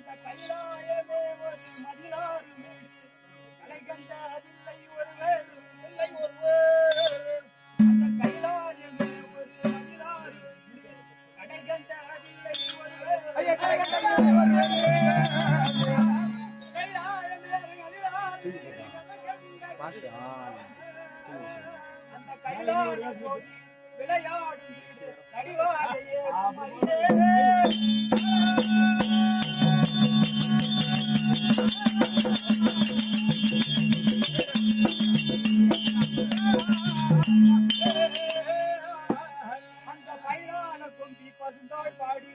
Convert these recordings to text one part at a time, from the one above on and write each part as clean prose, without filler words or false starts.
அந்த கைலாயமே ஒரு மதிலாறு வீடு கடை கண்ட அதில்லை ஒரு வேறு இல்லை ஒருவர் அந்த கைலாயமே ஒரு மதிலாறு வீடு கடை கண்ட அதில்லை ஒரு வேறு கைலாயமே மதிலாறு அந்த கைலாய ஜோதி விளையாடும் வீடு கடிவாரையே அந்த பயிரான கொம்பி பசுந்தாய் பாடி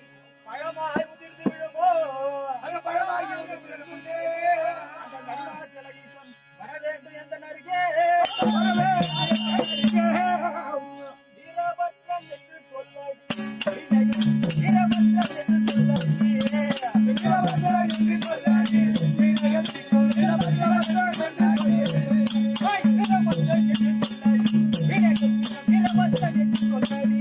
பழமாய் உதிர்ந்து விழுமோ அந்த பழமாகி உதிர்ந்து அந்த கருணாச்சல ஈசன் வர வேண்டும் எந்த நருகே வீரபத்ரன் என்று சொல்லடி வீரபத்ரன் என்று சொல்லடி வீரபத்ரன் என்று சொல்லடி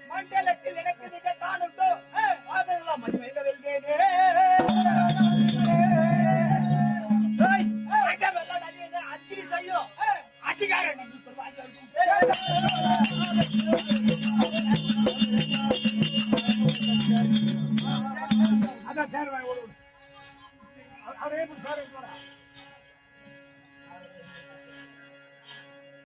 மண்டலத்தில் எனக்கு மிக காணுட்டோ அதெல்லாம் மகிமைக வெல்வேனே அத்திரி செய்யும் அதிகாரம் அதான் சார் அதே சார்